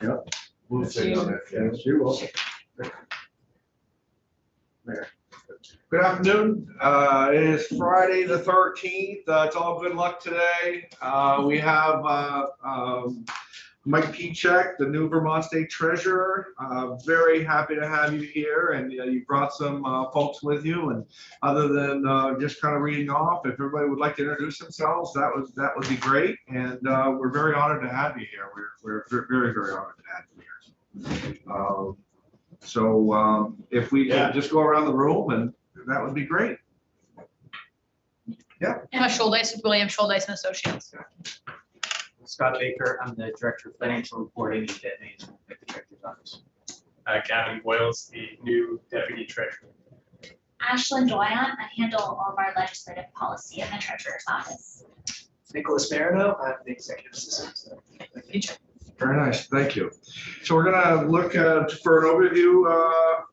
Yep. We'll sit on it. Yes, you will. There. Good afternoon. It is Friday the 13th. It's all good luck today. We have Mike Piechek, the new Vermont State Treasurer. Very happy to have you here, and you brought some folks with you. And other than just kind of reading off, if everybody would like to introduce themselves, that would be great. And we're very honored to have you here. We're very, very honored to have you here. So if we could just go around the room, and that would be great. Yeah. Emma Schuldeis with William Schuldeis and Associates. Scott Baker, I'm the Director of Financial Reporting and Debt Management at the Treasurer's Office. Gavin Boyles, the new Deputy Treasurer. Ashlyn Doyon, I handle all of our legislative policy in the Treasurer's Office. Nicholas Marino, I'm the Executive Assistant. Very nice, thank you. So we're gonna look for an overview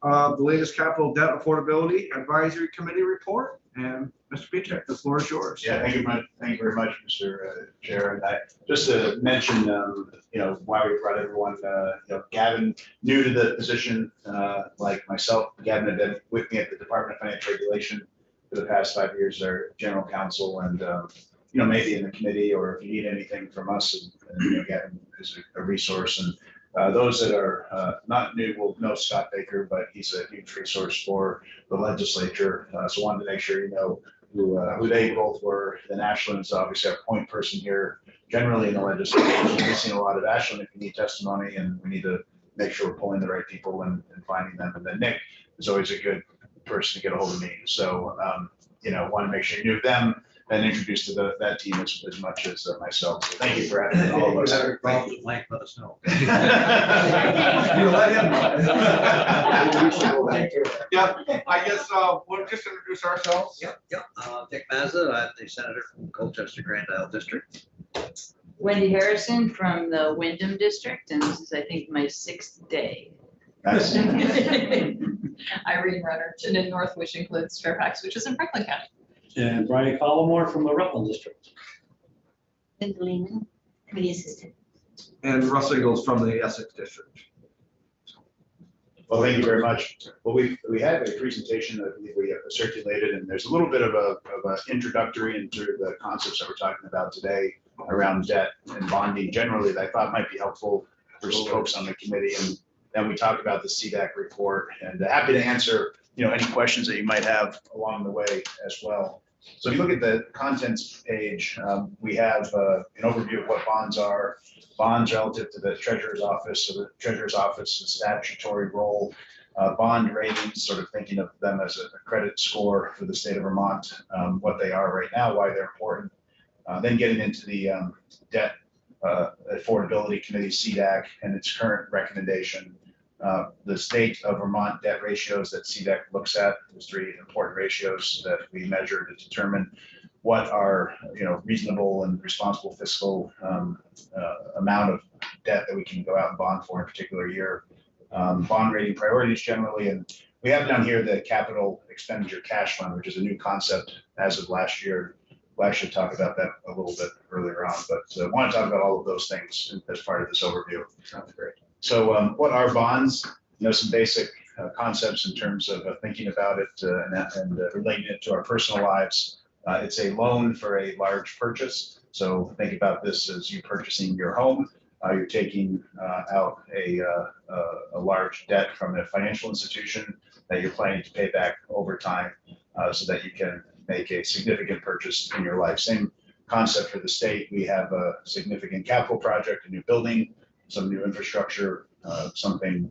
of the latest Capital Debt Affordability Advisory Committee report. And Mr. Piechek, the floor is yours. Yeah, thank you very much, Mr. Chair. And just to mention, why we brought everyone, Gavin, new to the position, like myself. Gavin had been with me at the Department of Financial Regulation for the past 5 years, our general counsel, and maybe in the committee, or if you need anything from us, and Gavin is a resource. And those that are not new will know Scott Baker, but he's a huge resource for the legislature. So wanted to make sure you know who they both were. Then Ashlyn is obviously our point person here, generally in the legislature. We've seen a lot of Ashlyn if you need testimony, and we need to make sure we're pulling the right people and finding them. And then Nick is always a good person to get a hold of me. So want to make sure you knew them and introduced to that team as much as myself. So thank you for having all of us. Let us know. You let him know. Yeah, I guess we'll just introduce ourselves. Yep. Dick Mazza, I'm the senator from Colchester Grand Isle District. Wendy Harrison from the Wyndham District, and this is, I think, my 6th day. Nice. Irene Runnerton in North, which includes Fairfax, which is in Franklin County. And Brian Collmore from the Rutland District. Linda Lehman, Committee Assistant. And Russ Eagles from the Essex District. Well, thank you very much. Well, we had a presentation that we circulated, and there's a little bit of a introductory into the concepts that we're talking about today around debt and bonding generally that I thought might be helpful for some folks on the committee. And then we talked about the CDAC report, and happy to answer any questions that you might have along the way as well. So if you look at the contents page, we have an overview of what bonds are, bonds relative to the Treasurer's Office. So the Treasurer's Office's statutory role, bond ratings, sort of thinking of them as a credit score for the state of Vermont, what they are right now, why they're important. Then getting into the Debt Affordability Committee, CDAC, and its current recommendation. The state of Vermont debt ratios that CDAC looks at, those 3 important ratios that we measure to determine what are reasonable and responsible fiscal amount of debt that we can go out and bond for in a particular year. Bond rating priorities generally, and we have down here the capital expenditure cash fund, which is a new concept as of last year. We'll actually talk about that a little bit earlier on, but I want to talk about all of those things as part of this overview. Sounds great. So what are bonds? Some basic concepts in terms of thinking about it and relating it to our personal lives. It's a loan for a large purchase. So think about this as you purchasing your home. You're taking out a large debt from a financial institution that you're planning to pay back over time so that you can make a significant purchase in your life. Same concept for the state. We have a significant capital project, a new building, some new infrastructure, something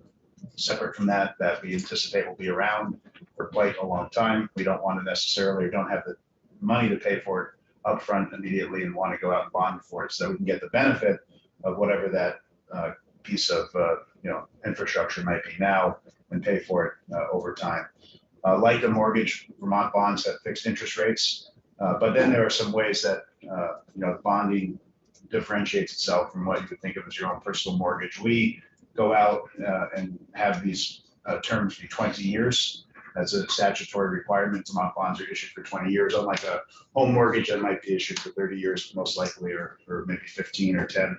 separate from that we anticipate will be around for quite a long time. We don't want to necessarily, or don't have the money to pay for it upfront immediately and want to go out and bond for it so that we can get the benefit of whatever that piece of infrastructure might be now and pay for it over time. Like a mortgage, Vermont bonds have fixed interest rates, but then there are some ways that bonding differentiates itself from what you would think of as your own personal mortgage. We go out and have these terms be 20 years. That's a statutory requirement. Vermont bonds are issued for 20 years, unlike a home mortgage that might be issued for 30 years, most likely, or maybe 15 or 10.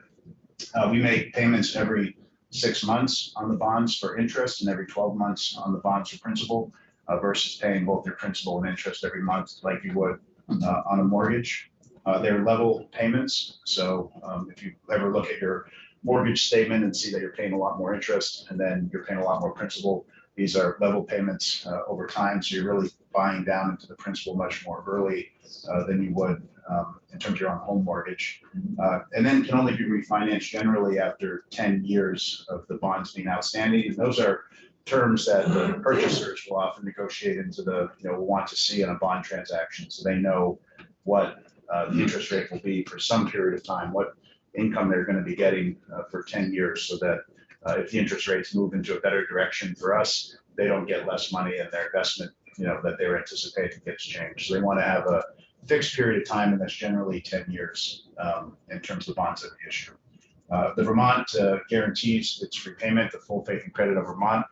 We make payments every 6 months on the bonds for interest and every 12 months on the bonds for principal, versus paying both their principal and interest every month like you would on a mortgage. They're level payments. So if you ever look at your mortgage statement and see that you're paying a lot more interest and then you're paying a lot more principal, these are level payments over time. So you're really buying down into the principal much more early than you would in terms of your own home mortgage. And then can only be refinanced generally after 10 years of the bonds being outstanding. And those are terms that the purchasers will often negotiate into the, will want to see in a bond transaction. So they know what the interest rate will be for some period of time, what income they're going to be getting for 10 years, so that if the interest rates move into a better direction for us, they don't get less money and their investment, that they were anticipating gets changed. So they want to have a fixed period of time, and that's generally 10 years in terms of the bonds that we issue. The Vermont guarantees its repayment, the full faith and credit of Vermont.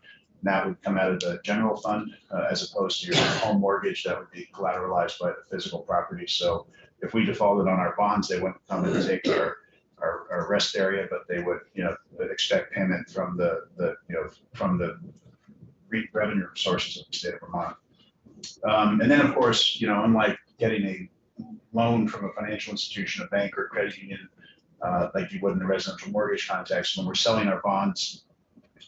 And that would come out of the general fund as opposed to your home mortgage that would be collateralized by the physical property. So if we defaulted on our bonds, they wouldn't come and take our rest area, but they would, expect payment from the revenue sources of the state of Vermont. And then, of course, unlike getting a loan from a financial institution, a bank or credit union, like you would in the residential mortgage context, when we're selling our bonds,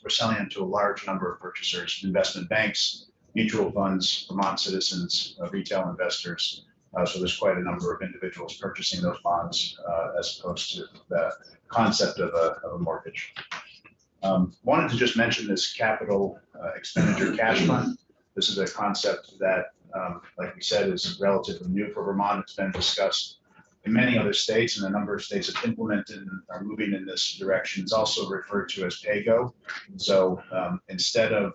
we're selling them to a large number of purchasers, investment banks, mutual funds, Vermont citizens, retail investors. So there's quite a number of individuals purchasing those bonds as opposed to the concept of a mortgage. Wanted to just mention this capital expenditure cash fund. This is a concept that, like we said, is relatively new for Vermont. It's been discussed in many other states, and a number of states have implemented and are moving in this direction. It's also referred to as PAYGO. So instead of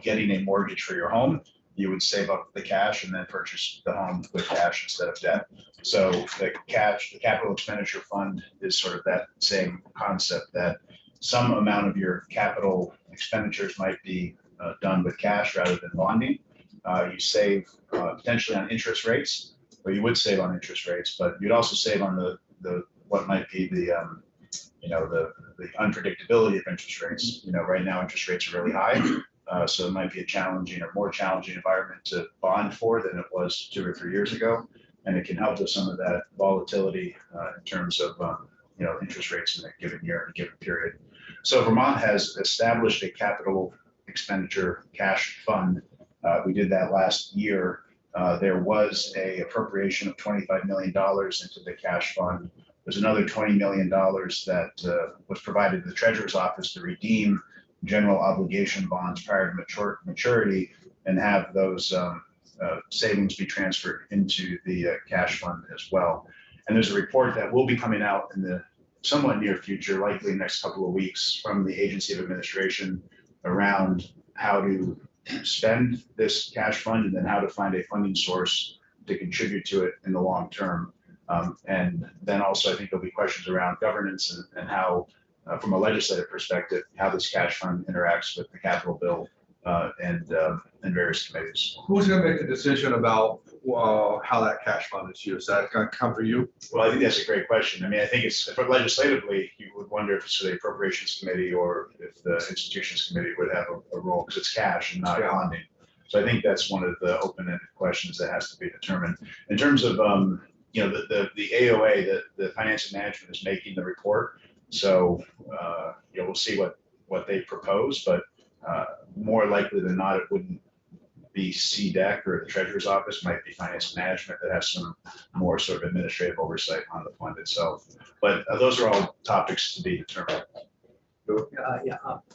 getting a mortgage for your home, you would save up the cash and then purchase the home with cash instead of debt. So the capital expenditure fund is sort of that same concept, that some amount of your capital expenditures might be done with cash rather than bonding. You save potentially on interest rates, or you would save on interest rates, but you'd also save on the what might be the unpredictability of interest rates. Right now interest rates are really high. So it might be a challenging or more challenging environment to bond for than it was 2 or 3 years ago. And it can help with some of that volatility in terms of interest rates in a given year, in a given period. So Vermont has established a capital expenditure cash fund. We did that last year. There was a appropriation of $25 million into the cash fund. There's another $20 million that was provided to the Treasurer's Office to redeem general obligation bonds prior to maturity and have those savings be transferred into the cash fund as well. And there's a report that will be coming out in the somewhat near future, likely next couple of weeks, from the Agency of Administration around how to spend this cash fund and then how to find a funding source to contribute to it in the long term. And then also I think there'll be questions around governance and how, from a legislative perspective, how this cash fund interacts with the capital bill and various committees. Who's going to make the decision about how that cash fund is used? Is that going to come from you? Well, I think that's a great question. I mean, I think it's, for legislatively, you would wonder if it's the Appropriations Committee or if the Institutions Committee would have a role, because it's cash and not bonding. So I think that's one of the open-ended questions that has to be determined. In terms of, the AOA, the Finance and Management, is making the report. So, we'll see what they propose, but more likely than not, it wouldn't be CDEC or the Treasurer's Office. Might be Finance and Management that has some more sort of administrative oversight on the fund itself. But those are all topics to be determined.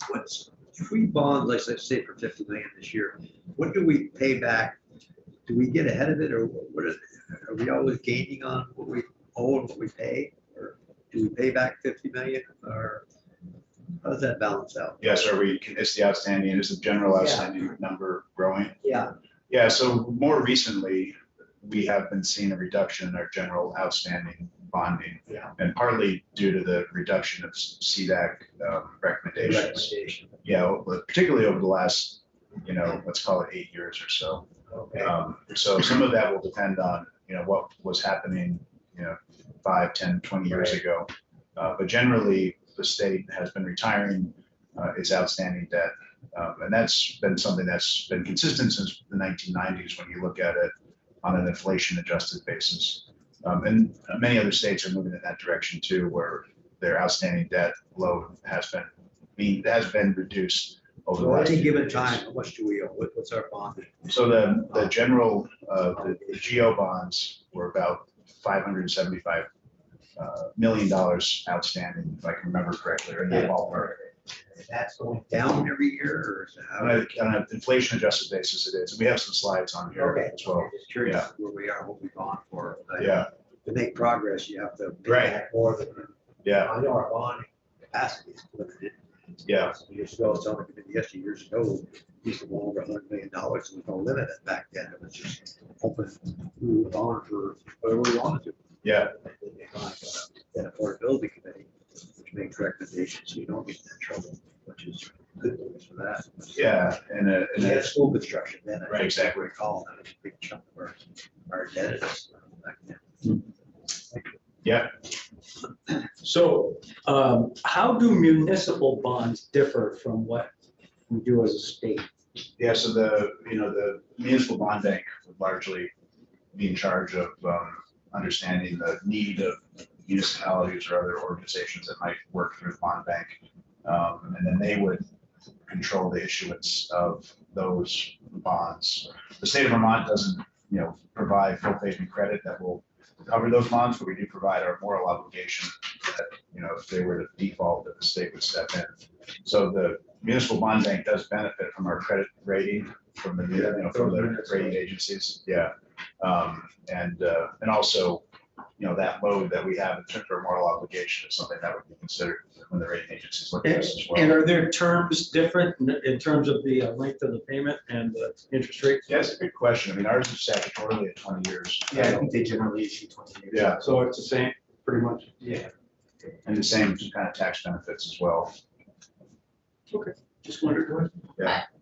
What's free bonds, let's say for 50 million this year, what do we pay back? Do we get ahead of it, or what are we always gaining on what we owe and what we pay? Or do we pay back 50 million, or how does that balance out? Yes, is the outstanding, is the general outstanding number growing? Yeah. Yeah, so more recently, we have been seeing a reduction in our general outstanding bonding. Yeah. And partly due to the reduction of CDAC recommendations. Yeah, particularly over the last let's call it 8 years or so. So some of that will depend on, what was happening, 5, 10, 20 years ago. But generally, the state has been retiring its outstanding debt. And that's been something that's been consistent since the 1990s when you look at it on an inflation adjusted basis. And many other states are moving in that direction too, where their outstanding debt load has been reduced over the So at last any few given decades. time, how much do we owe? What's our bond? So the general, the GO bonds were about $575 million outstanding, if I can remember correctly, or in that ballpark. That's going down every year, or is it how? On an inflation adjusted basis, it is. We have some slides on here Okay. as well. Just curious where we are, what we've gone for. Yeah, To make progress, you have to pay Right. back more than, yeah, I know our bond capacity is limited. yeah. Years ago, it's only been years ago, we used to go over $100 million, there was no limit back then, it was just open, we were on for whatever we wanted to. Yeah. That affordability committee, which makes recommendations, so you don't get in that trouble, which is good news for that. Yeah, and We had school construction then, I Right, think, exactly. recall, that was a big chunk of our indebtedness back then. yeah. So how do municipal bonds differ from what we do as a state? Yeah, so the municipal bond bank would largely be in charge of understanding the need of municipalities or other organizations that might work through the bond bank. And then they would control the issuance of those bonds. The state of Vermont doesn't, provide full faith and credit that will cover those bonds, but we do provide our moral obligation that, if they were to default, that the state would step in. So the municipal bond bank does benefit from our credit rating from the, from the rating agencies. Yeah. And also, that load that we have in terms of our moral obligation is something that would be considered when the rating agencies look at this as And well. are there terms different in terms of the length of the payment and the interest rate? Yeah, that's a good question. I mean, ours is statutorily at 20 years. Yeah, I think they generally issue 20 years. Yeah, So it's the same, pretty much. Yeah. and the same kind of tax benefits as well. Okay, just wondered.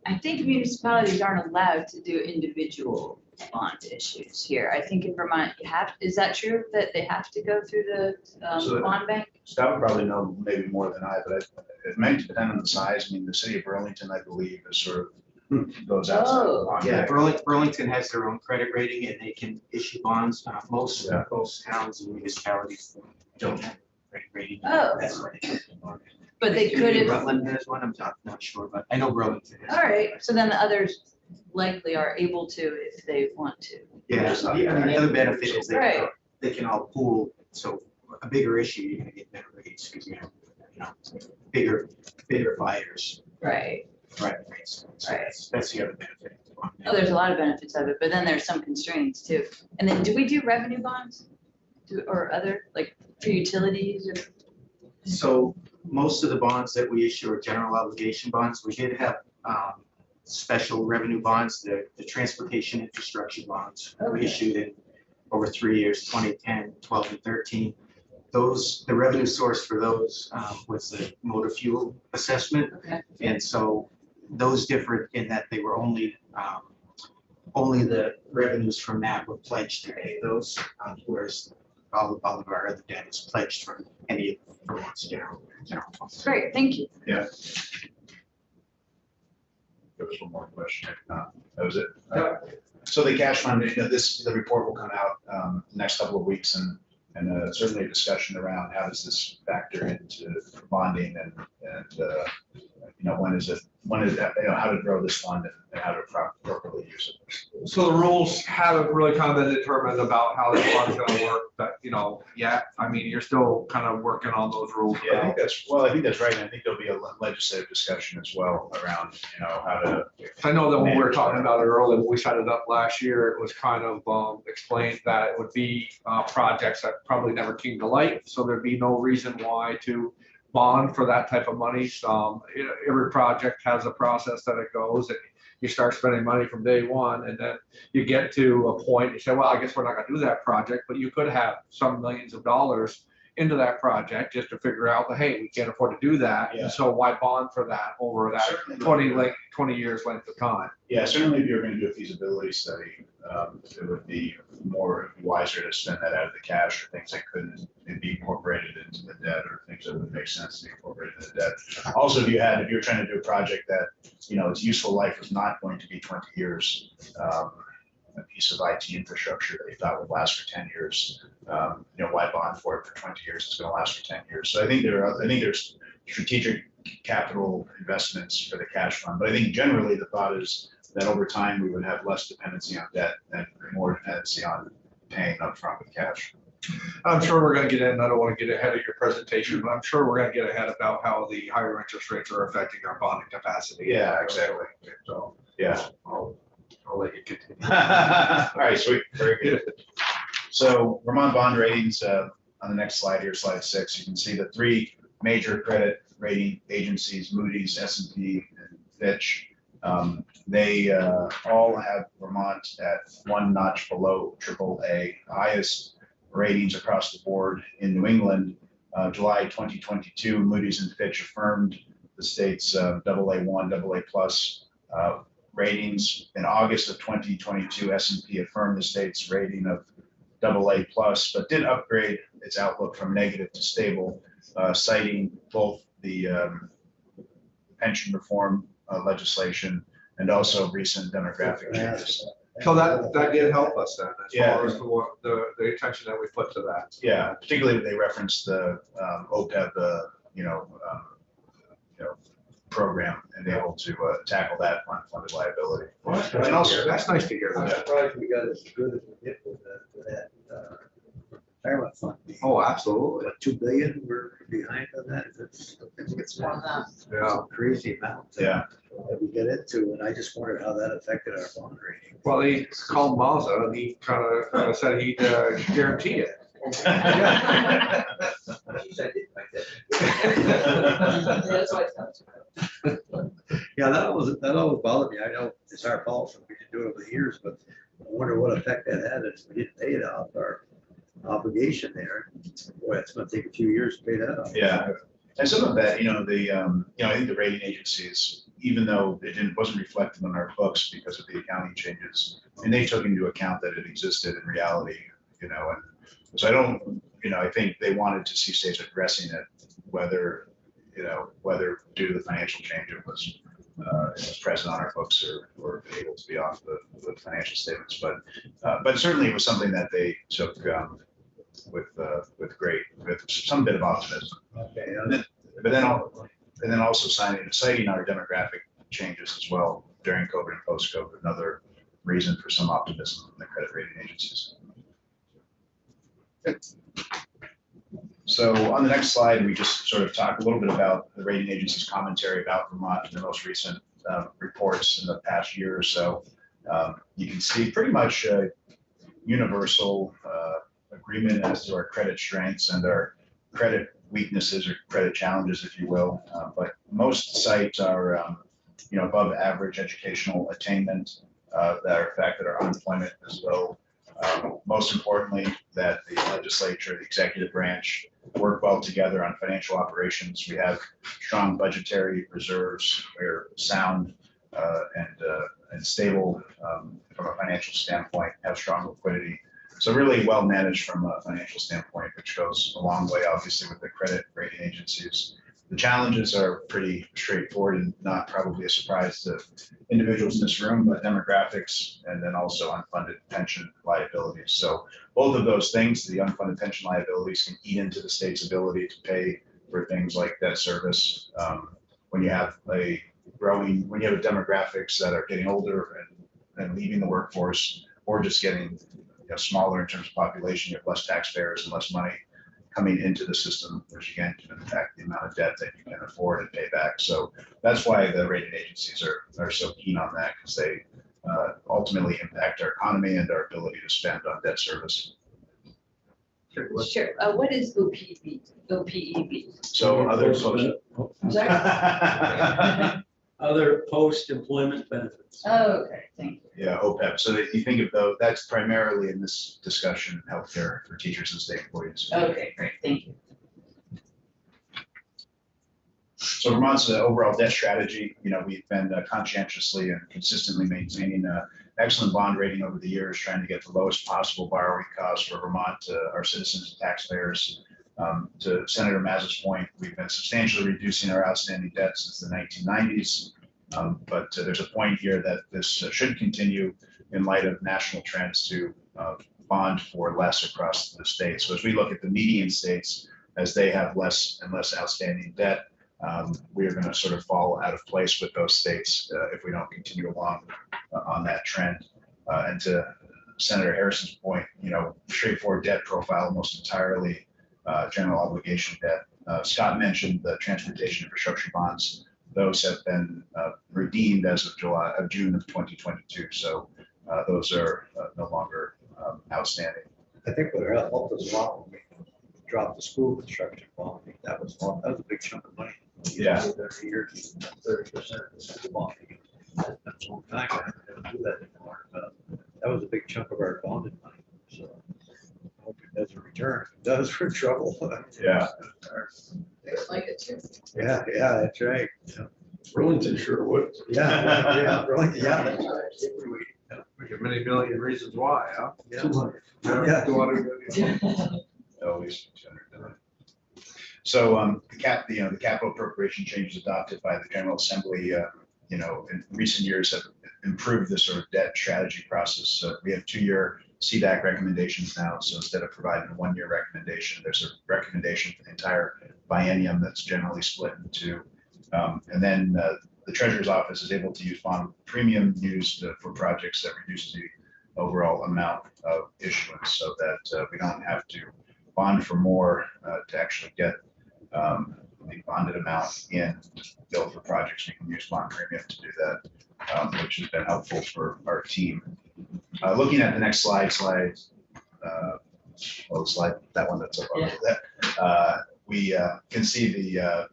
I think municipalities aren't allowed to do individual bond issues here. I think in Vermont, is that true, that they have to go through the So- bond bank? Scott would probably know maybe more than I, but it may depend on the size. I mean, the city of Burlington, I believe, is sort of goes outside. of the bond Yeah, bank. Burlington has their own credit rating and they can issue bonds. Most Yeah. towns and municipalities don't have credit rating. Oh. That's right. But they could Maybe have, Rutland has one, I'm not sure, but I know Burlington has. all right, so then the others likely are able to if they want to. Yeah, I mean, the other benefit is Right. they can all pool, so a bigger issue, you're gonna get better rates because you have, bigger buyers, Right. right, rates. So Right. that's the other benefit. Oh, there's a lot of benefits of it, but then there's some constraints too. And then do we do revenue bonds? Or other, like for utilities or? So most of the bonds that we issue are general obligation bonds. We did have special revenue bonds, the transportation infrastructure bonds. We Okay. issued in over 3 years, 2010, 12, and 13. The revenue source for those was the motor fuel assessment. Okay. And so those differed in that they were only the revenues from that were pledged to pay those, whereas all of our other debt is pledged from any of Vermont's general funds. Great, thank you. Yeah. There was one more question. That was it. So the cash fund, the report will come out next couple of weeks and certainly a discussion around how does this factor into bonding and how to grow this fund and how to properly use it. So the rules haven't really kind of been determined about how this fund's gonna work, but, yet. I mean, you're still kind of working on those rules. Yeah, I think that's right. And I think there'll be a legislative discussion as well around, how to. I know that when we were talking about it earlier, when we set it up last year, it was kind of explained that it would be projects that probably never came to light. So there'd be no reason why to bond for that type of money. Every project has a process that it goes, and you start spending money from day one, and then you get to a point, you say, well, I guess we're not gonna do that project, but you could have some millions of dollars into that project just to figure out that, hey, we can't afford to do that. Yeah. And so why bond for that over that Certainly. 20 years length of time? Yeah, certainly if you're going to do a feasibility study, it would be more wiser to spend that out of the cash or things that couldn't be incorporated into the debt or things that would make sense to be incorporated into the debt. Also, if you're trying to do a project that, its useful life is not going to be 20 years, a piece of IT infrastructure that you thought would last for 10 years, why bond for it for 20 years? It's going to last for 10 years. So I think there's strategic capital investments for the cash fund. But I think generally the thought is that over time, we would have less dependency on debt and more dependency on paying upfront with cash. I'm sure we're gonna get in, I don't wanna get ahead of your presentation, but I'm sure we're gonna get ahead about how the higher interest rates are affecting our bonding capacity. Yeah, exactly. So Yeah. I'll let you continue. All right, sweet, very good. So Vermont bond ratings, on the next slide here, slide 6, you can see the 3 major credit rating agencies, Moody's, S&P, and Fitch. They all have Vermont at 1 notch below AAA, highest ratings across the board in New England. July 2022, Moody's and Fitch affirmed the state's AA1, AA plus ratings. In August of 2022, S&P affirmed the state's rating of AA plus, but did upgrade its outlook from negative to stable, citing both the pension reform legislation and also recent demographic changes. So that did help us then, as Yeah. far as the attention that we put to that. Yeah, particularly when they referenced the OPEB, program and able to tackle that unfunded liability. And also, That's nice to hear I'm that. surprised we got as good as we did with that retirement fund. Oh, absolutely. What, 2 billion we're behind on that? I think it's more than that. Yeah. Crazy amount. Yeah. That we get into, and I just wondered how that affected our bond rating. Well, he called Mazza and he kind of said he'd guarantee it. That's why it's not. Yeah, that always bothered me. I know it's our fault, and we didn't do it over the years, but I wonder what effect that had if we didn't pay it off, our obligation there. Boy, it's gonna take a few years to pay that off. Yeah, and some of that, I think the rating agencies, even though it wasn't reflected on our books because of the accounting changes, and they took into account that it existed in reality, and so I think they wanted to see states addressing it, whether due to the financial change it was present on our books or able to be off the financial statements, but certainly it was something that they took with some bit of optimism. Okay. But then also citing our demographic changes as well during COVID and post-COVID, another reason for some optimism in the credit rating agencies. So on the next slide, we just sort of talk a little bit about the rating agency's commentary about Vermont in the most recent reports in the past year or so. You can see pretty much universal agreement as to our credit strengths and our credit weaknesses or credit challenges, if you will. But most sites are, above average educational attainment, the fact that our unemployment is low. Most importantly, that the legislature, the executive branch, work well together on financial operations. We have strong budgetary reserves. We're sound and stable from a financial standpoint, have strong liquidity. So really well managed from a financial standpoint, which goes a long way, obviously, with the credit rating agencies. The challenges are pretty straightforward and not probably a surprise to individuals in this room, but demographics and then also unfunded pension liabilities. So both of those things, the unfunded pension liabilities can eat into the state's ability to pay for things like debt service. When you have demographics that are getting older and leaving the workforce, or just getting smaller in terms of population, you have less taxpayers and less money coming into the system, which again can impact the amount of debt that you can afford and pay back. So that's why the rating agencies are so keen on that, because they ultimately impact our economy and our ability to spend on debt service. Sure, what is OPEB? So other Other post-employment benefits. Oh, okay, thank you. Yeah, OPEB. So that you think of those, that's primarily in this discussion, healthcare for teachers and state employees. Okay, great, thank you. So Vermont's overall debt strategy, we've been conscientiously and consistently maintaining an excellent bond rating over the years, trying to get the lowest possible borrowing costs for Vermont, our citizens and taxpayers. To Senator Mazza's point, we've been substantially reducing our outstanding debt since the 1990s. But there's a point here that this should continue in light of national trends to bond for less across the state. So as we look at the median states, as they have less and less outstanding debt, we are going to sort of fall out of place with those states if we don't continue along on that trend. And to Senator Harrison's point, straightforward debt profile, almost entirely general obligation debt. Scott mentioned the transportation infrastructure bonds. Those have been redeemed as of June of 2022. So those are no longer outstanding. I think what helped us a lot when we dropped the school construction bond, that was a big chunk of money. Yeah. 30 years, 30% of the school bond. That's a long time. I don't do that anymore. That was a big chunk of our bonded money. So I hope it doesn't return. If it does, we're in trouble. Yeah. Like it too. Yeah, that's right. Yeah. Burlington sure would. Yeah, really, yeah, that's right. There are many million reasons why, huh? Yeah. 200. Yeah. 200 million. Always 200 million. So the capital appropriation changes adopted by the General Assembly, in recent years have improved this sort of debt strategy process. We have 2-year CDAC recommendations now. So instead of providing a 1-year recommendation, there's a recommendation for the entire biennium that's generally split into 2. And then the Treasurer's Office is able to use bond premium used for projects that reduces the overall amount of issuance, so that we don't have to bond for more to actually get the bonded amount in bill for projects. We can use bond premium to do that, which has been helpful for our team. Looking at the next slide, that one that's up on that, we can see the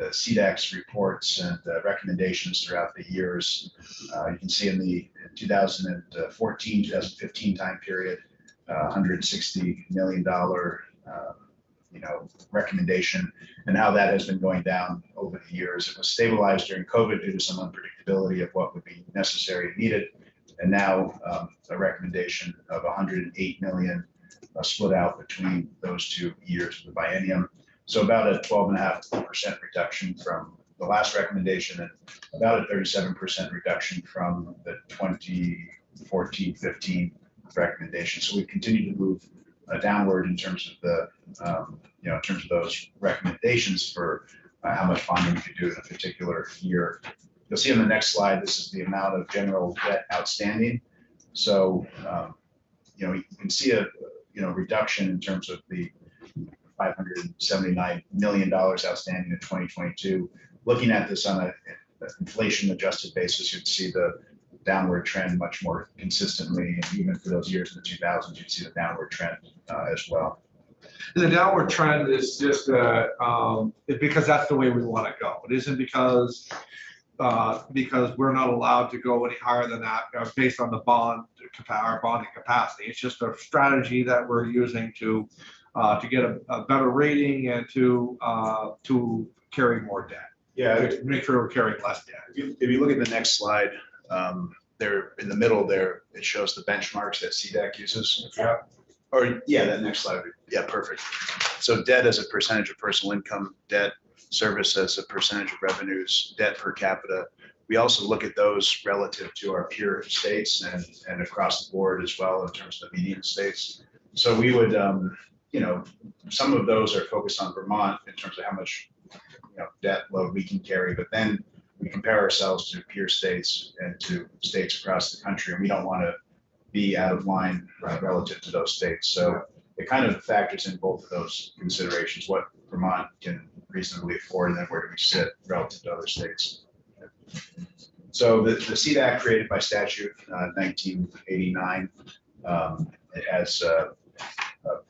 CDAC's reports and recommendations throughout the years. You can see in the 2014, 2015 time period, $160 million recommendation, and how that has been going down over the years. It was stabilized during COVID due to some unpredictability of what would be necessary and needed. And now a recommendation of 108 million split out between those 2 years of the biennium. So about a 12.5% reduction from the last recommendation and about a 37% reduction from the 2014-15 recommendation. So we've continued to move downward in terms of the, in terms of those recommendations for how much bonding we could do in a particular year. You'll see on the next slide, this is the amount of general debt outstanding. So, you can see a, reduction in terms of the $579 million outstanding in 2022. Looking at this on an inflation adjusted basis, you'd see the downward trend much more consistently. And even for those years in the 2000s, you'd see the downward trend as well. And the downward trend is just because that's the way we want to go. It isn't because we're not allowed to go any higher than that based on the our bonding capacity. It's just a strategy that we're using to get a better rating and to carry more debt. Yeah, To make sure we're carrying less debt. if you look at the next slide, there in the middle there, it shows the benchmarks that CDAC uses. Yeah. Or yeah, that next slide. Yeah, perfect. So debt as a percentage of personal income, debt service as a percentage of revenues, debt per capita. We also look at those relative to our peer states and across the board as well in terms of the median states. So we would, some of those are focused on Vermont in terms of how much debt load we can carry, but then we compare ourselves to peer states and to states across the country, and we don't want to be out of line relative to those states. So it kind of factors in both of those considerations, what Vermont can reasonably afford, and then where do we sit relative to other states. So the CDAC created by statute 1989, it has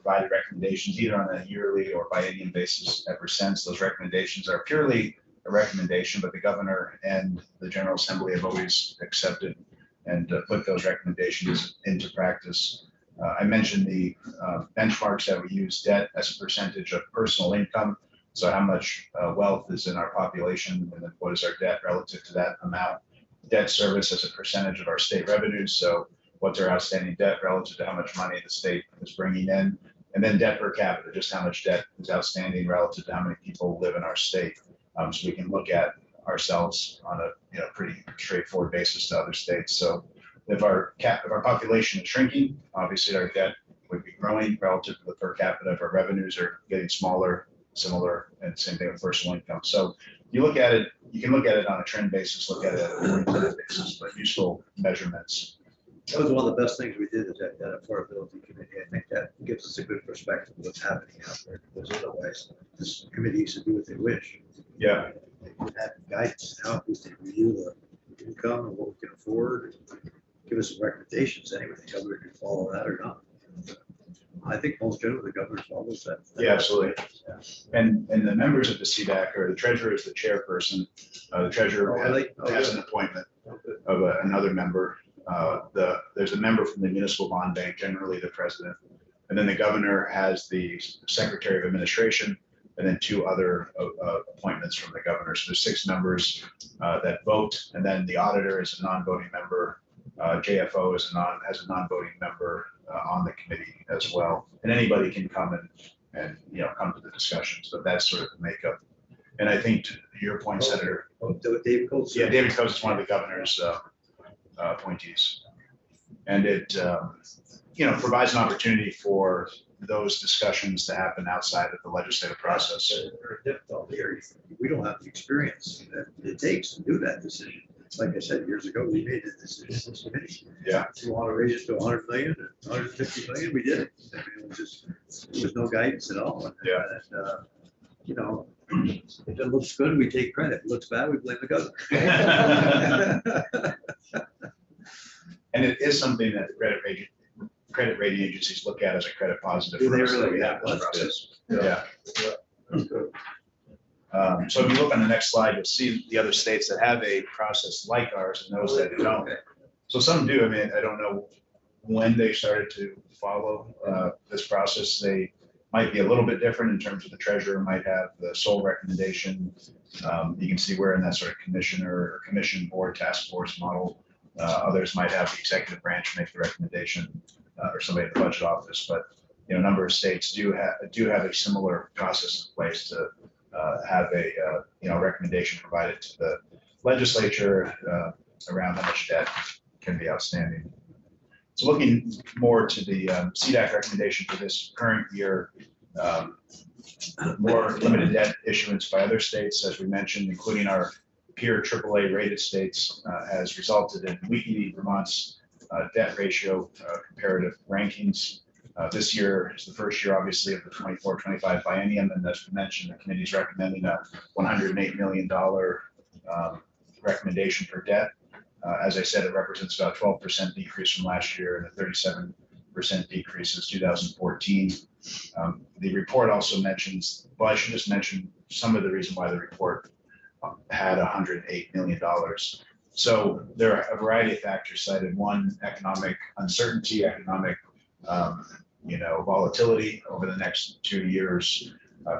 provided recommendations either on a yearly or biennium basis ever since. Those recommendations are purely a recommendation, but the governor and the General Assembly have always accepted and put those recommendations into practice. I mentioned the benchmarks that we use, debt as a percentage of personal income. So how much wealth is in our population, and then what is our debt relative to that amount? Debt service as a percentage of our state revenues. So what's our outstanding debt relative to how much money the state is bringing in? And then debt per capita, just how much debt is outstanding relative to how many people live in our state. So we can look at ourselves on a pretty straightforward basis to other states. So if our population is shrinking, obviously our debt would be growing relative to the per capita. If our revenues are getting smaller, similar, and same thing with personal income. So you look at it, you can look at it on a trend basis, look at it on a per basis, but useful measurements. That was one of the best things we did, is that affordability committee. I think that gives us a good perspective of what's happening out there, because otherwise this committee used to do what they wish. Yeah. They would have guidance, how we can review the income and what we can afford, give us some recommendations anyway, the governor can follow that or not. I think most generally the governor follows that. Yeah, absolutely. And the members of the CDAC, or the treasurer is the chairperson. The treasurer has an appointment of another member. There's a member from the municipal bond bank, generally the president. And then the governor has the secretary of administration, and then two other appointments from the governor. So there's 6 members that vote, and then the auditor is a non-voting member. JFO has a non-voting member on the committee as well. And anybody can come and come to the discussions, but that's sort of the makeup. And I think to your point, Senator. David Coates. Yeah, David Coates is one of the governor's appointees. And it provides an opportunity for those discussions to happen outside of the legislative process. Very difficult here. We don't have the experience that it takes to do that decision. Like I said, years ago, we made the decision in this committee. Yeah. We want to raise it to 100 million, 150 million, we did it. I mean, it was just, there was no guidance at all. Yeah. And, if it looks good, we take credit. If it looks bad, we blame the governor. And it is something that credit rating agencies look at as a credit positive. Do they for us that really? we Yeah, have this that's process. Yeah. So if you look on the next slide, you'll see the other states that have a process like ours and those that don't. So some do. I mean, I don't know when they started to follow this process. They might be a little bit different in terms of the treasurer might have the sole recommendation. You can see we're in that sort of commissioner or commission board task force model. Others might have the executive branch make the recommendation or somebody in the budget office, but a number of states do have a similar process in place to have a recommendation provided to the legislature around how much debt can be outstanding. So looking more to the CDAC recommendation for this current year, more limited debt issuance by other states, as we mentioned, including our peer AAA rated states, has resulted in weakening Vermont's debt ratio comparative rankings. This year is the first year, obviously, of the 24-25 biennium, and as we mentioned, the committee is recommending a $108 million recommendation for debt. As I said, it represents about 12% decrease from last year and a 37% decrease since 2014. The report also mentions, well, I should just mention some of the reason why the report had $108 million. So there are a variety of factors cited. One, economic uncertainty, economic volatility over the next 2 years,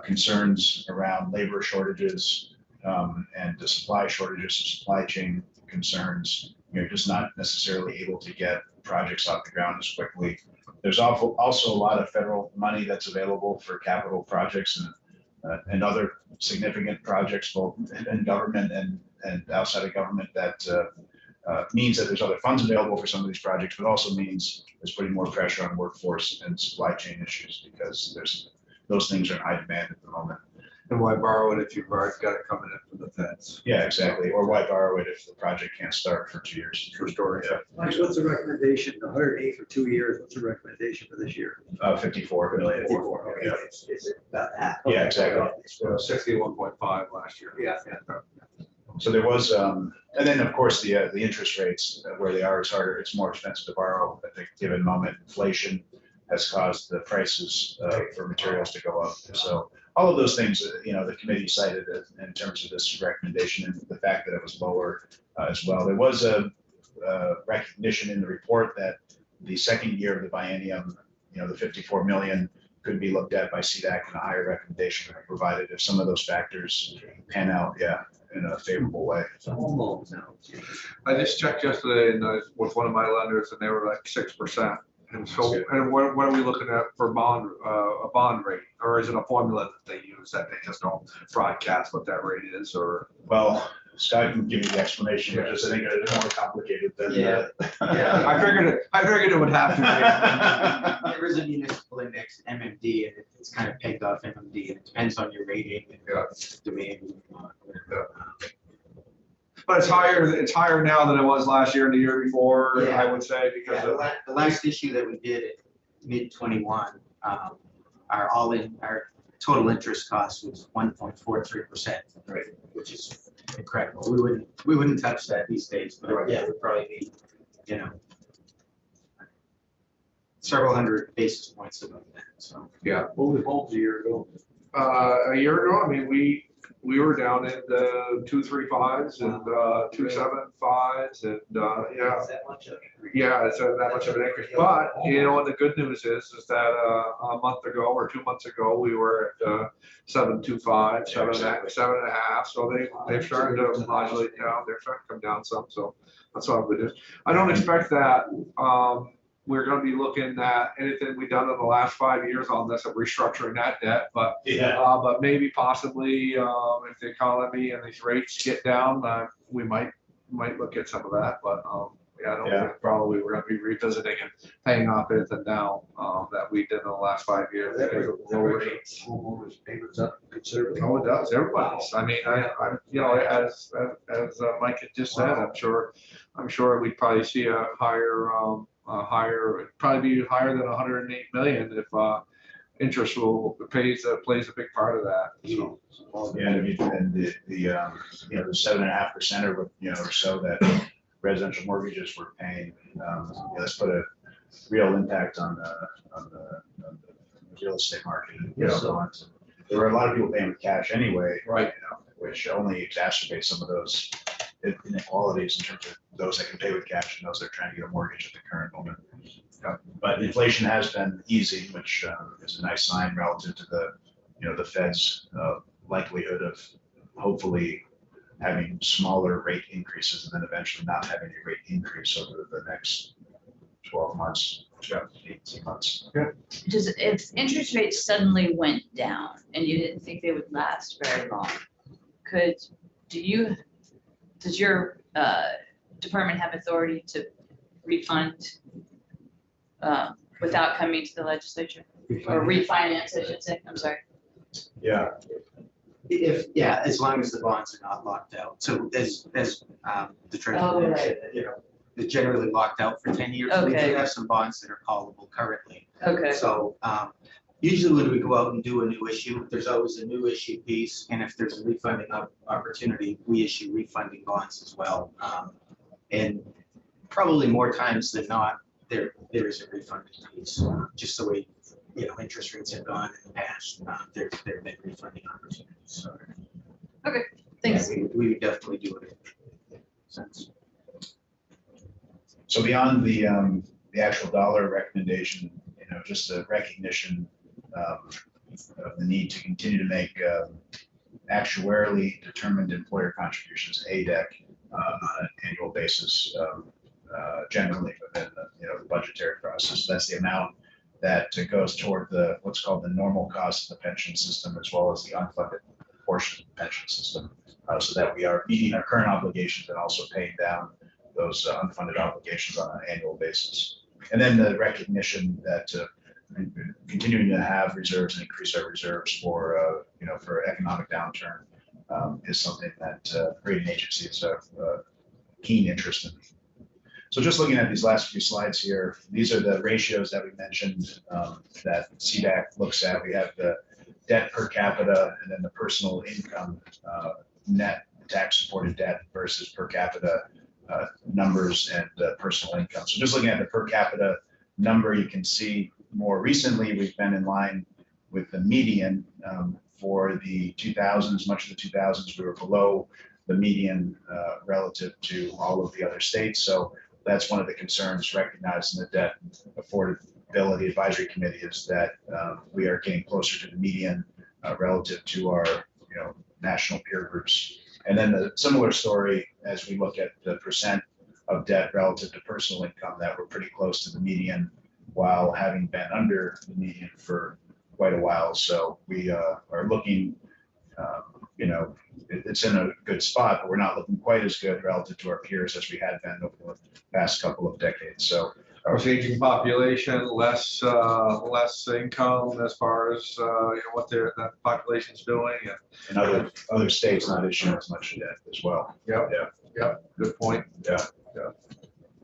concerns around labor shortages and the supply shortages, supply chain concerns. Just not necessarily able to get projects off the ground as quickly. There's also a lot of federal money that's available for capital projects and other significant projects, both in government and outside of government, that means that there's other funds available for some of these projects, but also means there's putting more pressure on workforce and supply chain issues because those things are in high demand at the moment. And why borrow it if you've already got it coming in from the feds? Yeah, exactly. Or why borrow it if the project can't start for 2 years? True story. Yeah. Mike, what's the recommendation? 108 for 2 years. What's the recommendation for this year? 54 million. 54. Okay. Yeah. Is it about half? Yeah, exactly. 61.5 last year. Yeah. So there was, and then of course the interest rates where they are is harder. It's more expensive to borrow at the given moment. Inflation has caused the prices for materials to go up. So all of those things, the committee cited in terms of this recommendation and the fact that it was lower as well. There was a recognition in the report that the second year of the biennium, the 54 million could be looked at by CDAC and a higher recommendation provided if some of those factors pan out, yeah, in a favorable way. So home loans now. I just checked yesterday and with one of my lenders and they were like 6%. And so, and what are we looking at for bond, a bond rate? Or is it a formula that they use that they just don't broadcast what that rate is or? Well, Scott can give you the explanation, but just I think it's more complicated than. Yeah. I figured it would have to There is a municipal index, MMD, and it's kind of pegged off MMD, and it depends on your rating and demand. be. But it's higher now than it was last year and the year before, Yeah. I would say, because Yeah, of. the last issue that we did at mid-21, our total interest cost was 1.43%. Right. Which is incredible. We wouldn't touch that these days, but yeah, we'd probably be, several hundred basis points above that, so. What was homes a year ago? A year ago, I mean, we were down in the 2.35s and 2.75s and yeah. Is that much of it? Yeah, it's that much of an increase. But, and the good news is that a month ago or 2 months ago, we were at 7.25, 7.5. So they've started to modulate down. They're starting to come down some. So that's all good news. I don't expect that we're going to be looking at anything we've done in the last 5 years on this of restructuring that debt. But but maybe possibly if the economy and these rates get down, we might look at some of that. But yeah, I don't think probably we're going to be revisiting and paying off anything now that we did in the last 5 years. That because of low rates. Homeowners payments up considerably. Oh, it does. Everybody's. I mean, I'm as Mike had just said, I'm sure we'd probably see a higher, probably be higher than 108 million if interest plays a big part of that. So. Yeah, and the 7.5% or so that residential mortgages were paying, that's put a real impact on the real estate market. So there were a lot of people paying with cash anyway, Right. Which only exacerbates some of those inequalities in terms of those that can pay with cash and those that are trying to get a mortgage at the current moment. But inflation has been easy, which is a nice sign relative to the Fed's likelihood of hopefully having smaller rate increases and then eventually not having a rate increase over the next 12 months, 18 months. If interest rates suddenly went down and you didn't think they would last very long, does your department have authority to refund without coming to the legislature? Or refinance, I should say, I'm sorry. Yeah. As long as the bonds are not locked out. So as the treasurer mentioned, they're generally locked out for 10 years. We do Okay. have some bonds that are callable currently. Okay. So usually when we go out and do a new issue, there's always a new issue piece. And if there's a refunding opportunity, we issue refunding bonds as well. And probably more times than not, there is a refunding piece, just the way interest rates have gone in the past. There have been refunding opportunities. So, Thanks. we would definitely do it. Sense. So beyond the actual dollar recommendation, just the recognition of the need to continue to make actuarially determined employer contributions, ADEC, on an annual basis, generally within the budgetary process. That's the amount that goes toward what's called the normal cost of the pension system, as well as the unfunded portion of the pension system, so that we are meeting our current obligations and also paying down those unfunded obligations on an annual basis. And then the recognition that continuing to have reserves and increase our reserves for economic downturn is something that rating agencies have keen interest in. So just looking at these last few slides here, these are the ratios that we mentioned that CDAC looks at. We have the debt per capita and then the personal income net tax supported debt versus per capita numbers and personal income. So just looking at the per capita number, you can see more recently we've been in line with the median for the 2000s. Much of the 2000s we were below the median relative to all of the other states. So that's one of the concerns, recognizing the debt afforded ability advisory committee is that we are getting closer to the median relative to our, national peer groups. And then the similar story as we look at the percent of debt relative to personal income, that we're pretty close to the median while having been under the median for quite a while. So we are looking, it's in a good spot, but we're not looking quite as good relative to our peers as we had been over the past couple of decades. So Our aging population, less income as far as, what that population's doing. in other states not issuing as much debt as well. Good point.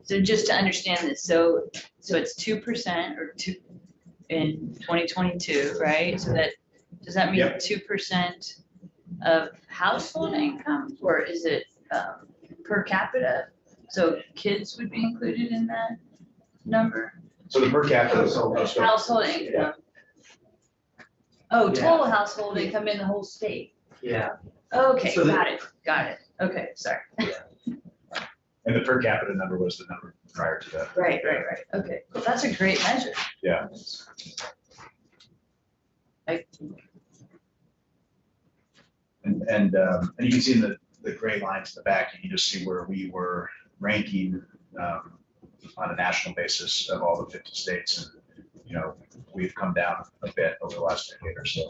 So just to understand this, so it's 2% or two in 2022, right? So that, does that mean Yep. 2% of household income, or is it per capita? So kids would be included in that number? So the per capita. Household income. Oh, total household income in the whole state. Yeah. Okay, So the- got it. Okay, sorry. And the per capita number was the number prior to that. Right. Okay, well, that's a great measure. Yeah. And you can see in the gray lines in the back, you can just see where we were ranking on a national basis of all the 50 states. And, we've come down a bit over the last decade or so.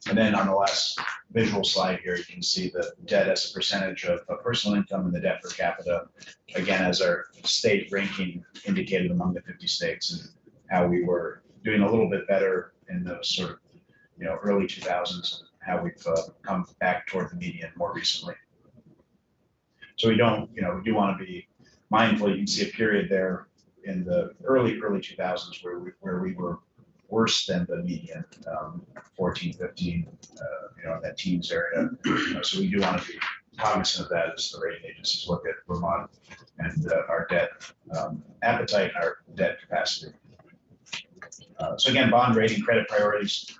And then on the last visual slide here, you can see the debt as a percentage of personal income and the debt per capita, again, as our state ranking indicated among the 50 states, and how we were doing a little bit better in those sort of, early 2000s, and how we've come back toward the median more recently. So we do want to be mindful. You can see a period there in the early 2000s where we were worse than the median, 14, 15, in that teens area. So we do want to be cognizant of that as the rating agencies look at Vermont and our debt appetite and our debt capacity. So again, bond rating, credit priorities,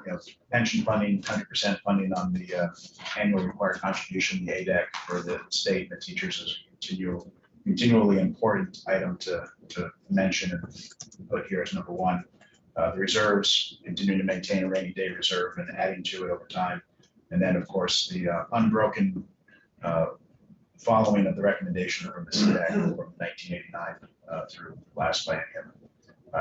pension funding, 100% funding on the annual required contribution, the ADEC for the state and the teachers is continually important item to mention and put here as number one. The reserves, continuing to maintain a rainy day reserve and adding to it over time. And then, of course, the unbroken following of the recommendation from the CDAC from 1989 through last biennium.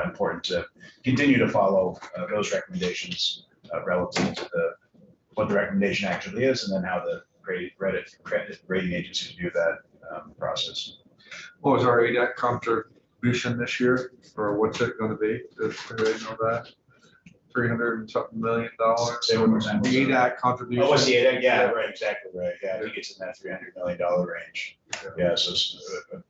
Important to continue to follow those recommendations relative to what the recommendation actually is, and then how the credit rating agencies view that process. What was our ADAC contribution this year, or what's it gonna be? Does anybody know that? $300 and something million. Say one more time. The ADAC contribution. Oh, what's the ADEC? Yeah, right, exactly right. Yeah, I think it's in that $300 million range. Yeah, so a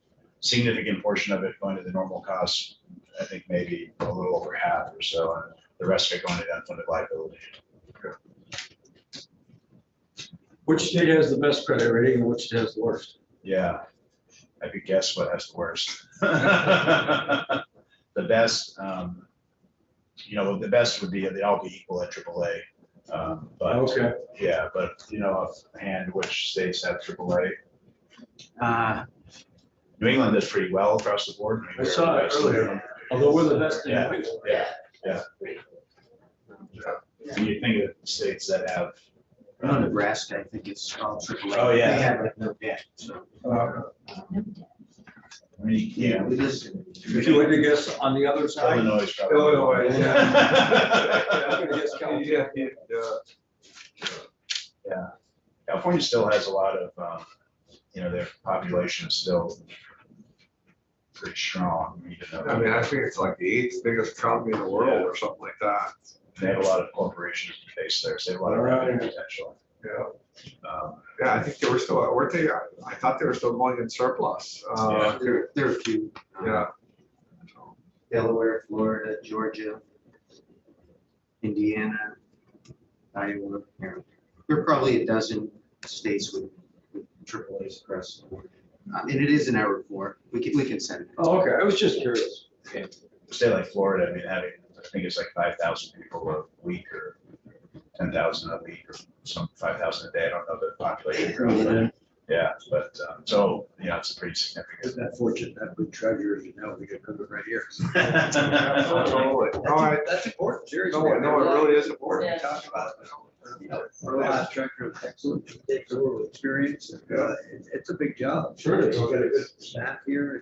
significant portion of it going to the normal costs. I think maybe a little over half or so, and the rest of it going to unfunded liability. Which state has the best credit rating and which has the worst? Yeah, I could guess what has the worst. The best, the best would be, they'd all be equal at AAA. But Okay. yeah, but offhand, which states have AAA? New England does pretty well across the board. I saw it earlier, although we're the best in Yeah, New England. yeah. When you think of states that have. Nebraska, I think it's called AAA. Oh, yeah. They have like no debt, so. I mean, yeah. It is. If you had to guess on the other side. Illinois is probably. Illinois, I'm gonna guess California. Yeah, California still has a lot of, their population is still pretty strong, even though. I mean, I think it's like the 8th biggest economy in the world or something like that. They have a lot of corporations based there, so they have a lot of revenue potential. Yeah. Yeah, I think they were still, weren't they? I thought they were still going in surplus. Yeah. There are a few. Yeah. Delaware, Florida, Georgia, Indiana, Iowa. There are probably a dozen states with AAAs across the board. And it is in our report. We can send it. Oh, okay, I was just curious. A state like Florida, I mean, I think it's like 5,000 people a week or 10,000 a week or some 5,000 a day. I don't know the population. Yeah. Yeah, but so it's pretty significant. Isn't that fortunate to have good treasurers, we could cook it right here. Absolutely. All right. That's important, seriously. No, it really is important. Yeah. To talk about it. Our last treasurer was excellent, he takes a little experience, and, it's a big job. Sure it is. We've got a good staff here,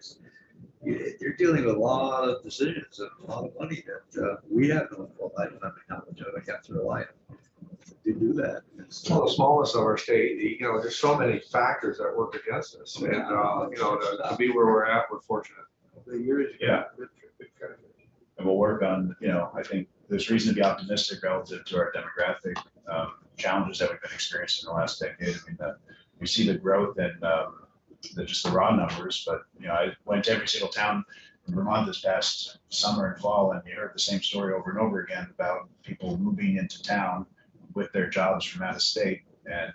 you're dealing with a lot of decisions and a lot of money that, we have no full lifetime knowledge of, I have to rely on to do that. Well, the smallness of our state, there's so many factors that work against us, and, to be where we're at, we're fortunate. The years. Yeah. And we'll work on, I think there's reason to be optimistic relative to our demographic challenges that we've been experiencing in the last decade. I mean, we see the growth and just the raw numbers, but, I went to every single town in Vermont this past summer and fall, and you heard the same story over and over again about people moving into town with their jobs from out of state. And,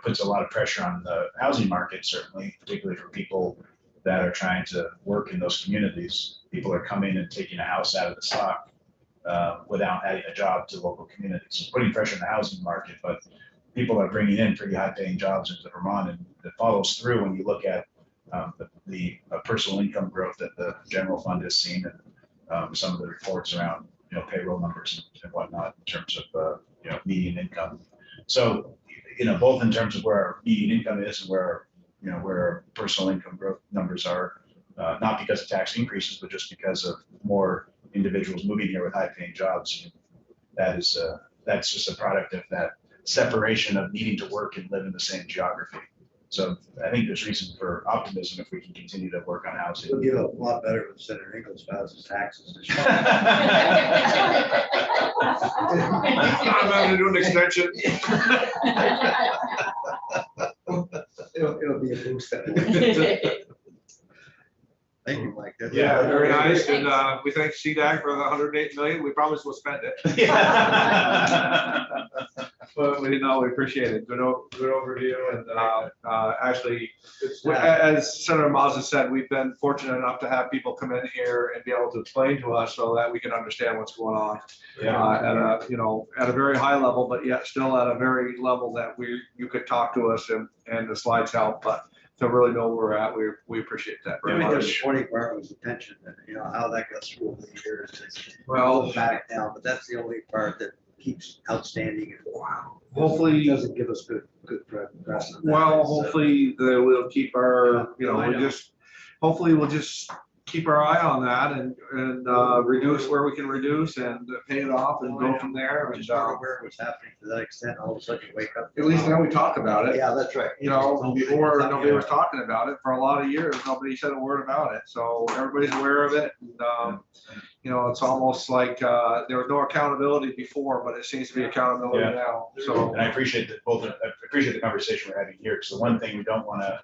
puts a lot of pressure on the housing market, certainly, particularly for people that are trying to work in those communities. People are coming and taking a house out of the stock without adding a job to local communities. So putting pressure on the housing market, but people are bringing in pretty high paying jobs into Vermont, and it follows through when you look at the personal income growth that the general fund has seen, and some of the reports around payroll numbers and whatnot in terms of median income. So both in terms of where our median income is and where our personal income growth numbers are, not because of tax increases, but just because of more individuals moving here with high paying jobs. That's just a product of that separation of needing to work and live in the same geography. So I think there's reason for optimism if we can continue to work on housing. It'll get a lot better when Senator Ingles files his taxes this year. I'm having to do an extension. It'll be a boost. Thank you, Mike. That's- Yeah, very nice, and we thank CDAG for the 108 million. We promise we'll spend it. But we appreciate it. Good overview, and actually, as Senator Mazza said, we've been fortunate enough to have people come in here and be able to explain to us so that we can understand what's going on at a very high level, but yet still at a very level that you could talk to us and the slides help, but to really know where we're at, we appreciate that very The much. supporting part was attention, and how that goes through over the years. Well, Back down, but that's the only part that keeps outstanding, and wow. hopefully, It doesn't give us good press on that. well, It's, hopefully we'll keep our, I know. hopefully we'll just keep our eye on that and reduce where we can reduce and pay it off and go from there. And Just not aware of what's happening to that extent, all of a sudden you wake up. at least now we talk about it. Yeah, that's right. Before nobody was talking about it for a lot of years, nobody said a word about it. So everybody's aware of it. And, it's almost like there was no accountability before, but it seems to be accountability now. So And I appreciate the conversation we're having here, because the one thing we don't want to,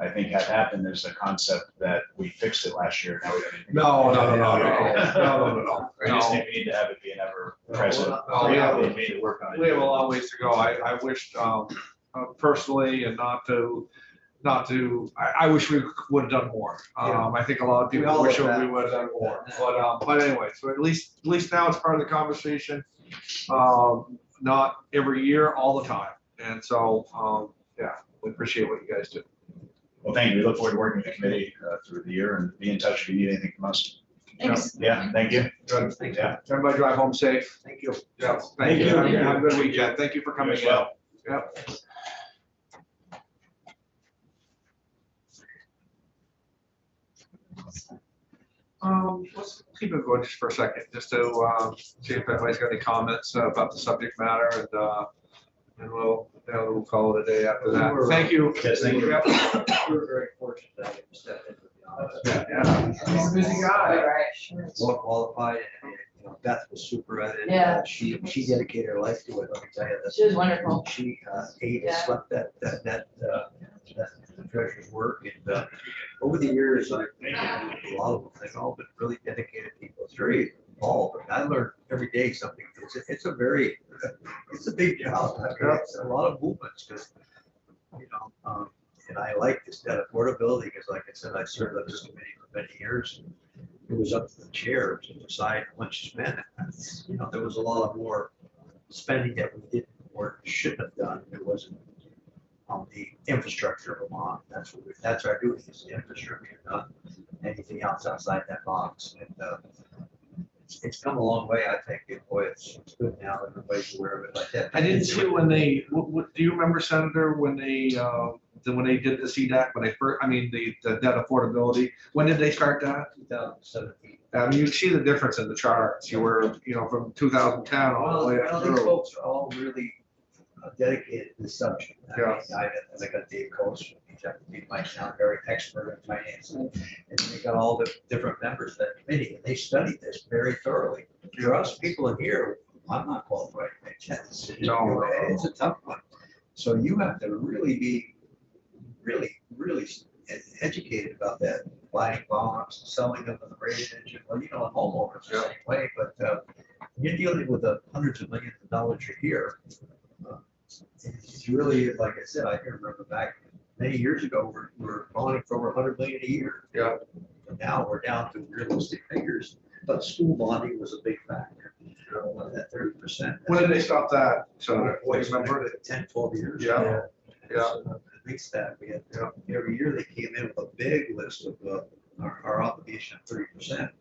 I think, have happen is the concept that we fixed it last year. Now we don't need to- No. We just need to have it be an ever present. we need to work on it. We have a long ways to go. I wished personally, and I wish we would have done more. I think a lot of We people all wish have that. we would have done more. But anyway, so at least now it's part of the conversation. Not every year, all the time. And so, we appreciate what you guys do. Well, thank you. We look forward to working with the committee through the year, and be in touch if you need anything from us. Thanks. Yeah, thank you. Good. Yeah. Everybody drive home safe. Thank you. Yeah, Thank thank you. you. Have a good weekend. Thank you for coming You as in. well. Yep. Let's keep it going just for a second, just to see if anybody's got any comments about the subject matter, and we'll call it a day after that. Thank you. Yes, thank you. Yep. We're very fortunate to have you step in, to be honest. Yeah. He's a busy guy. Well qualified, and Beth was super at it. Yeah. She dedicated her life to it, let me tell you. She was wonderful. She ate and Yeah. slept that treasurer's work, and over the years, I've met a lot of them, they've all been really dedicated people, it's very involved, I learn every day something, it's a big job, it's a lot of movements, because, and I like this, that affordability, because like I said, I served on this committee for many years, and it was up to the chair to decide how much to spend, and, there was a lot of more spending that we didn't or shouldn't have done, it wasn't on the infrastructure of a bond. That's our duty, is the infrastructure, not anything else outside that box. And it's come a long way, I think. Boy, it's good now, everybody's aware of it like that. I didn't see when they, do you remember, Senator, when they did the CDAC, when they first, I mean, the debt affordability, when did they start that? 2017. I mean, you see the difference in the charts. You were, from 2010 all the way up Well, these through. folks are all really dedicated to the subject. Yeah. I got Dave Coach, he might sound very expert in finance. And we got all the different members of that committee, and they studied this very thoroughly. For us people in here, I'm not qualified to make that decision. No. It's a tough one. So you have to really be, really educated about that, buying bonds, selling them in the rate engine. Well, a homeowner's the Yeah. same way, but you're dealing with hundreds of millions of dollars a year. It's really, like I said, I can remember back many years ago, we were bonding for over 100 million a year. Yeah. And now we're down to realistic figures, but school bonding was a big factor, that 30%. When did they stop that? So, Boy, you remember? 10, 12 years. Yeah. ago. Yeah. So, at least that, we had, every year they came in with a big list of our obligation of 30%.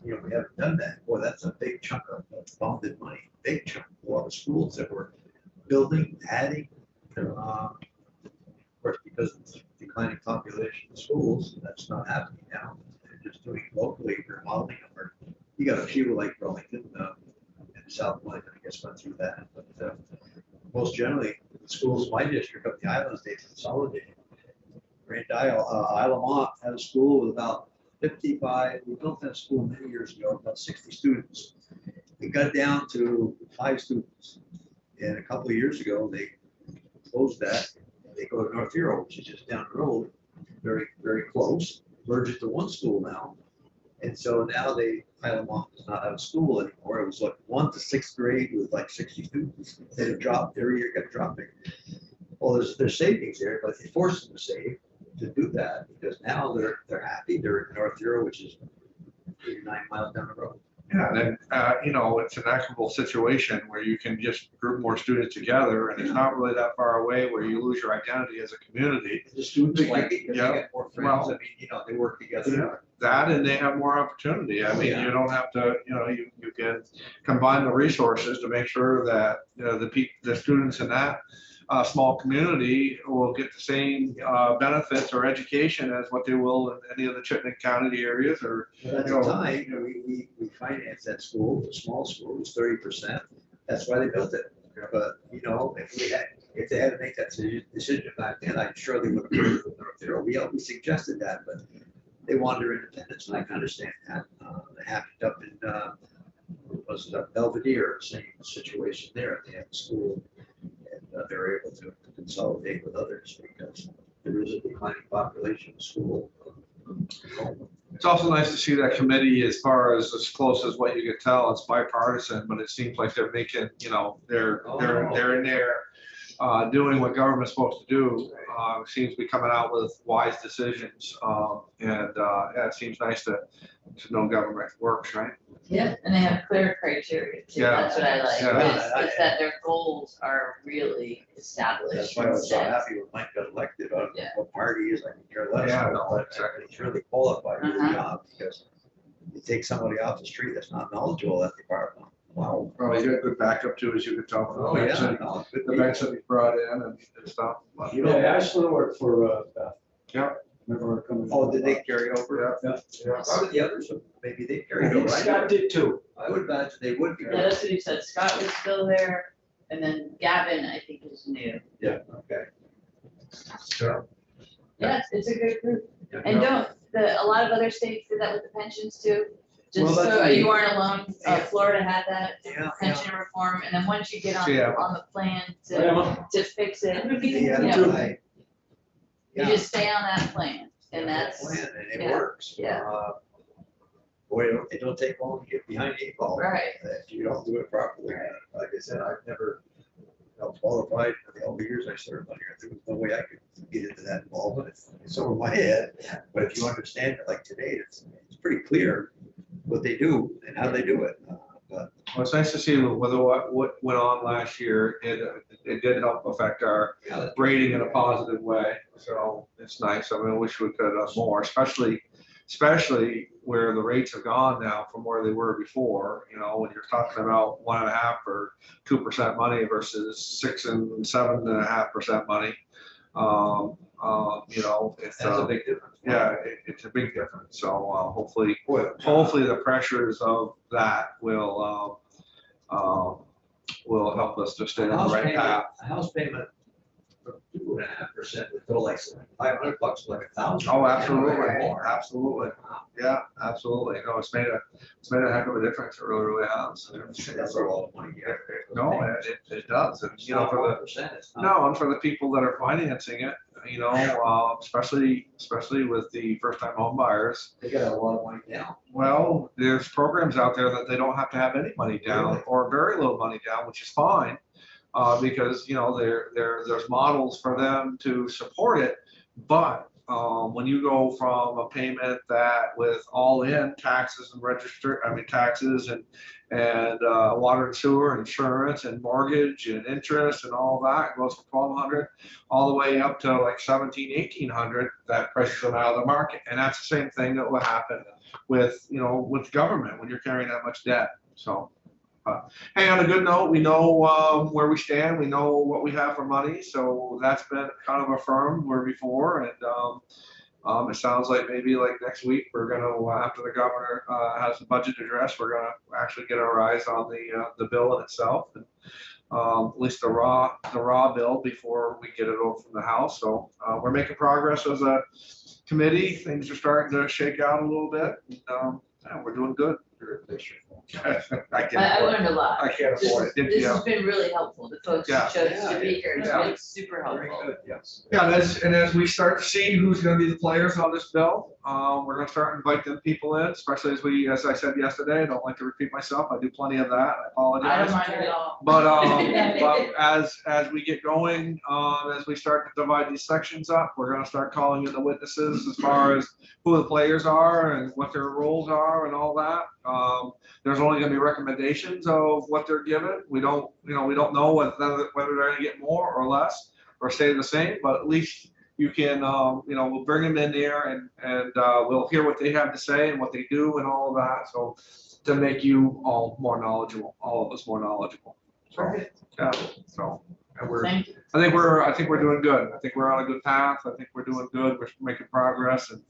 We haven't done that. Boy, that's a big chunk of bonded money, big chunk. A lot of schools that were building, adding. Of course, because of the declining population of schools, that's not happening now. They're just doing it locally, remodeling them. Or you got a few like Burlington and South London, I guess, went through that. But most generally, the schools in my district up the islands, they consolidated. Grand Isle, Isle of Mont had a school with about 55. We built that school many years ago, about 60 students. It got down to 5 students. And a couple of years ago, they closed that. They go to North Hero, which is just down the road, very, very close, merged to one school now. And so now Isle of Mont does not have a school anymore. It was like 1 to 6th grade with like 60 students. They have dropped, every year kept dropping. Well, there's savings there, but it forced them to save to do that because now they're happy. They're in North Hero, which is 8 or 9 miles down the road. Yeah, and then, it's an equitable situation where you can just group more students together and it's not really that far away where you lose your identity as a community. The students like it because Yeah. they get more friends. Well, I mean, they work together. That and they have more opportunity. I mean, Yeah. you don't have to, you can combine the resources to make sure that, the students in that small community will get the same benefits or education as what they will in any of the Chittenden County areas or. At the time, we financed that school, the small school, it was 30%. That's why they built it. But, if they had to make that decision back then, I'm sure they would have approved it with North Hero. We suggested that, but they wanted their independence, and I can understand that. It happened up in, Belvedere, same situation there. They had a school, and they were able to consolidate with others because there is a declining population of school. It's also nice to see that committee as far as close as what you can tell. It's bipartisan, but it seems like they're making, they're in there doing what government's supposed to do. Seems to be coming out with wise decisions. It seems nice to know government works, right? Yeah, and they have clear criteria too. Yeah. That's what I like. Yeah. Is that their goals are really That's established. why I was so and set. happy when Mike got elected. On Yeah. what party he is, I can care less. Yeah, no, But exactly. he's really qualified for the Uh-huh. job because you take somebody off the street that's not knowledgeable at the department. Wow. Probably got a good backup too, as you can tell from Oh, the yeah. bench that no, good the bench that he brought in and stuff. But- Yeah, Ashland worked for, Yeah. Remember her coming. Oh, did they carry over? Yeah. Yeah. How did the others? Maybe they I carried think over. Scott did too. I would imagine they would be. Yeah, that's what he said. Scott was still there, and then Gavin, I think, is new. Yeah, okay. Sure. Yeah, it's a good group. Yeah. And a lot of other states did that with the pensions too. Well, Just that's so what you aren't alone, Yeah. Florida had that Yeah. pension reform, and then once you get Yeah. on the plan Yeah. to fix it, Yeah, you I- you just stay on that plan, and that's, Plan, and it yeah, works. yeah. Boy, it don't take long to get behind the eight ball. right. If you don't do it properly. Like I said, I've never felt qualified for all the years I served on here. There was no way I could get into that involvement. It's over my head. But if you understand it, like today, it's pretty clear what they do and how they do it. but Well, it's nice to see whether what went on last year, it did help affect our yeah, that's rating in a positive way. So it's nice. I mean, I wish we could have more, especially where the rates have gone now from where they were before. You know, when you're talking about 1.5 or 2% money versus 6 and 7.5% money. You know, it's that's a big difference. yeah, it's a big difference. So hopefully Boy, the pressures of that will help us to stay on the house right payment, path. a house payment of 2.5% would go like $500, like $1,000. Oh, absolutely, More. absolutely. Yeah, absolutely. No, it's made a heck of a difference. It really has. That's a lot of money. Yeah. No, it does. And, you know, for the, percent. no, and for the people that are financing it, you know, especially with the first time home buyers, They got a lot of money down. well, there's programs out there that they don't have to have any money down Really? or very little money down, which is fine. Because, you know, there's models for them to support it. But when you go from a payment that with all in taxes and taxes and water and sewer, insurance and mortgage and interest and all that goes from 1,200 all the way up to like 1,700, 1,800, that presses them out of the market. And that's the same thing that will happen with, you know, with government when you're carrying that much debt. So. Hey, on a good note, we know where we stand. We know what we have for money, so that's been kind of affirmed where before. And it sounds like maybe like next week we're gonna, after the governor has the budget address, we're gonna actually get our eyes on the bill in itself, and at least the raw bill before we get it over from the House. So we're making progress as a committee. Things are starting to shake out a little bit. And, yeah, we're doing good. I can't I afford it. learned a lot. I can't afford it. This Yeah. has been really helpful. The folks who Yeah. chose Yeah, to be here, it's yeah. been super Very helpful. good, yes. Yeah, and as we start to see who's gonna be the players on this bill, we're gonna start inviting people in, especially as I said yesterday, I don't like to repeat myself, I do plenty of that, I I don't apologize. mind it at all. But as we get going, as we start to divide these sections up, we're gonna start calling in the witnesses as far as who the players are and what their roles are and all that. There's only gonna be recommendations of what they're given. We don't know whether they're gonna get more or less or stay the same, but at least you can, we'll bring them in there and we'll hear what they have to say and what they do and all of that. So to make you all more knowledgeable, all of us more knowledgeable. So, Perfect. yeah, so, and Thank you. I think we're doing good. I think we're on a good path. I think we're doing good. We're making progress and